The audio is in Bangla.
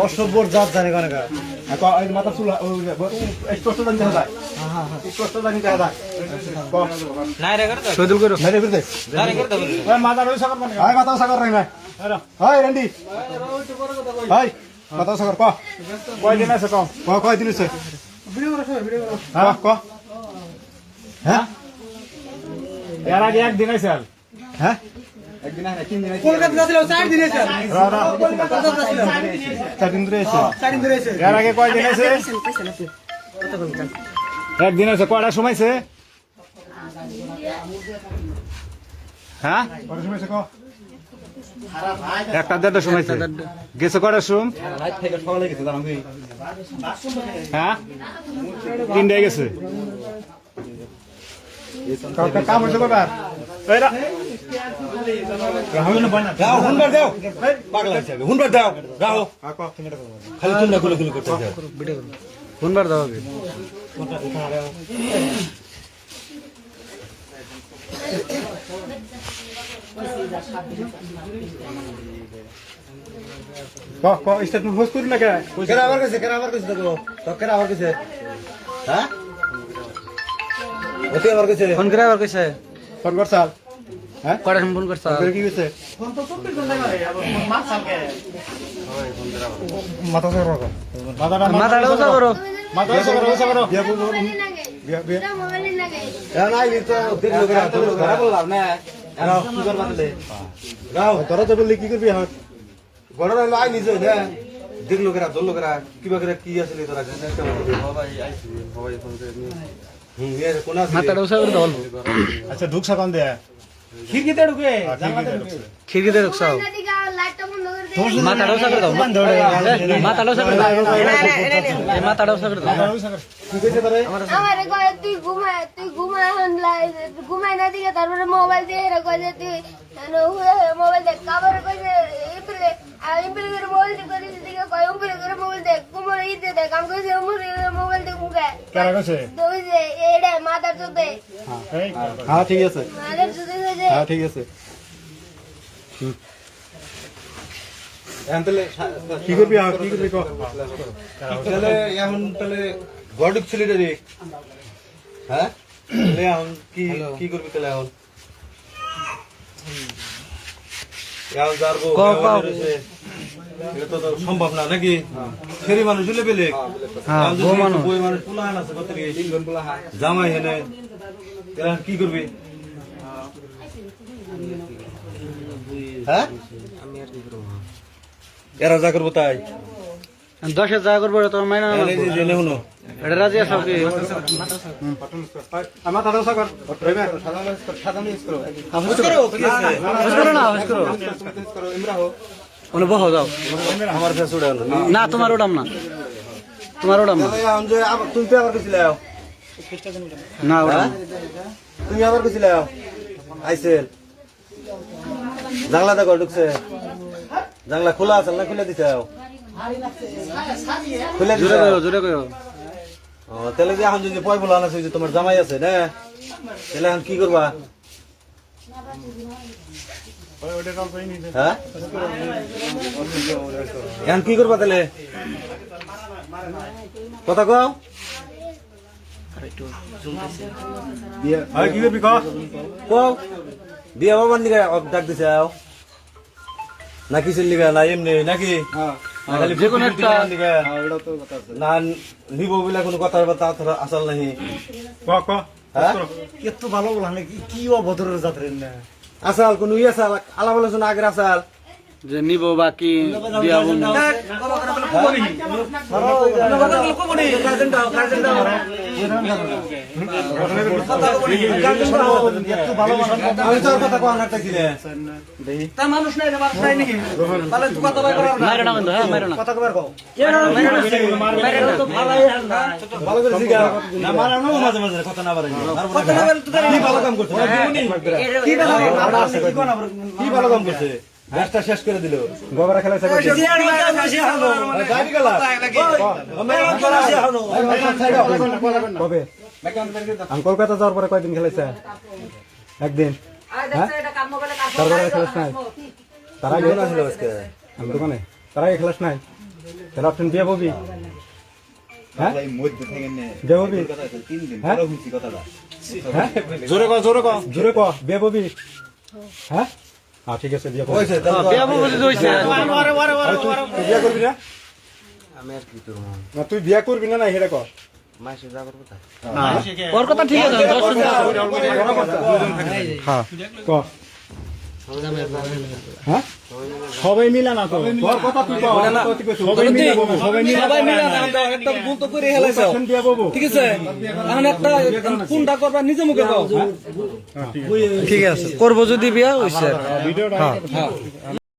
অসভ্যর জাত জানে কানে কা মাথা চুল স্পষ্ট জানি দেখা যায় স্পষ্ট জানি দেখা যায় শহীদুল করো নাই রে বিরদে ওই মাথা রই সাগর মানে হাই মাথা সাগর রাই না হাই রেন্ডি হাই মাথা সাগর কয় দিন আছে কয় দিন আছে ভিডিও করো হ্যাঁ হ্যাঁ এর আগে একদিন আছে হ্যাঁ একদিন না 3 দিন আছে কলকাতা যাচ্ছিল 4 দিন আছে কলকাতা যাচ্ছিল 4 দিন ধরে আছে 4 দিন ধরে আছে এর আগে কয় দিন আছে একদিন আছে কয়টা সময় আছে হ্যাঁ কয়টা সময় আছে একটা দেড়টা সময় আছে গেছে কয়টা সময় রাত থেকে সকালে গেছে জানো কি হ্যাঁ 3টায় গেছে কাম হচ্ছে কবার এরা রাহুল না বানা দাও হুনবার দাও পাগল আছে হুনবার দাও রাও খালি তোমরা গুলো করতে যাও ভিডিও হুনবার দাও আগে স্টেটমেন্ট হোস্ট করি না কেরা আবার কইছে দেখো তো কেরা আবার কইছে হ্যাঁ ওতে আবার কইছে ফোন করে আবার কইছে ফোন করছাল হ্যাঁ কয়টা ফোন করছাল কি কইছে ফোন তো 24 ঘন্টা করে মাছ সালকে ওই ফোন করে মাথা সাগর মাথা সাগর বিয়া মোবাইল লাগে এ নাই তো দেখলো করে খারাপ বললাম না এরা কি করবা তাহলে গাও তোরা তো বললি কি করবি এখন বড় হলো আই নিজে না দেখলো করে ধরলো করে কিবা করে কি আছে তোরা বাবা আইছি বাবা ফোন করে এর কোন আছে মাথাটা উসা করে দাও আচ্ছা ঢুকছা কোন দে খিড়কিতে ঢুকে জানলাতে ঢুকে খিড়কিতে ঢুকছাও মাথাটা উসা করে দাও মাথাটা উসা করে দাও মাথাটা উসা করে দাও কি কইছে তোরে আমারে কয় তুই ঘুমা ঘুমাই না দিকে তারপরে মোবাইল দিয়ে রে কয় যে তুই মোবাইল দেখ কাবার কইছে ইপলে ইপলে মোবাইল করে দিকে কয় ইপলে করে মোবাইল দেখ কুমর ইতে দেখ কাম কইছে মোবাইল দেখ মুগে কারা কইছে দুই যে এডা মাথার চোদে হ্যাঁ ঠিক আছে মাথার চোদে হ্যাঁ ঠিক আছে এন্টলে কি করবি তাহলে এখন তাহলে গড়ক ছিল রে হ্যাঁ তাহলে এখন কি করবি তাহলে এখন এখন যারবো এটা তো সম্ভব না নাকি ফেরি মানুষ হলে পেলে বই মানুষ পুলাহান আছে কত জামাই হেনে তাহলে কি করবি হ্যাঁ এরা যা করবো তাই 10 যা করবো তোমার মাইনা জেনে শুনো এটা রাজি আছো কি আমার দাদা সাগর রইবে সাধারণ ইউজ করো ইমরা হো ওনে বহ যাও আমার ফেস উড়াও না তোমার ওড়াম না তুমি তো আবার কইছিলে না ওড়াম তুমি আবার কইছিলে আইসেল জানলা দেখো ঢুকছে জানলা খোলা আছে না খুলে দিছে খুলে দিছে জোরে কইও ও তাহলে যে এখন যদি পয় বলা না যে তোমার জামাই আছে না তাহলে এখন কি করবা হ্যাঁ এখন কি করবা তাহলে কথা কও কি করবি কও বিয়া বাবার নিকে ডাক দিছে না কিসের লিগা না এমনি নাকি যে কোনো একটা না নিব বলে কোনো কথাবার্তা আসল নাহি এত ভালো বলা নাকি কি অভদ্রের জাতের না আসাল কোন ইয়ে আসাল আলাপ আলোচনা আগের আসাল যে নিব বাকি বিয়া বলবো আমি তোর কথা কোন একটা ছিলে তা মানুষ নাই নাকি তাহলে তুই কথা বল মারো না বন্ধু হ্যাঁ মারো না কথা কবার কও মারো তো ভালোই আর না ভালো করে শিখা না মারো না মাঝে মাঝে কথা না বাড়াই কথা না বল তুই কি ভালো কাম করছিস কি ভালো কাম করছিস ম্যাচটা শেষ করে দিল গোবরা খেলা শেষ করে গাড়ি গেলা কবে আমি কলকাতা যাওয়ার পরে কয়দিন খেলেছে একদিন তারপরে খেলাস নাই তার আগে আমি দোকানে তার আগে খেলাস নাই তাহলে আপনি বিয়ে হবি হ্যাঁ বিয়ে হবি হ্যাঁ জোরে ক বিয়ে হবি হ্যাঁ ঠিক আছে বিয়ে করবি বিয়ে করবি না তুই বিয়ে করবি না সেটা কর ওর কথা ঠিক আছে হ্যাঁ সবাই মিলা না তো তোর কথা তুই সবাই মিলা একদম ভুল তো করে হেলাইছো ঠিক আছে এখন একটা কোনটা করবা নিজে মুখে কও ঠিক আছে করবো যদি বিয়া হইছে ভিডিওটা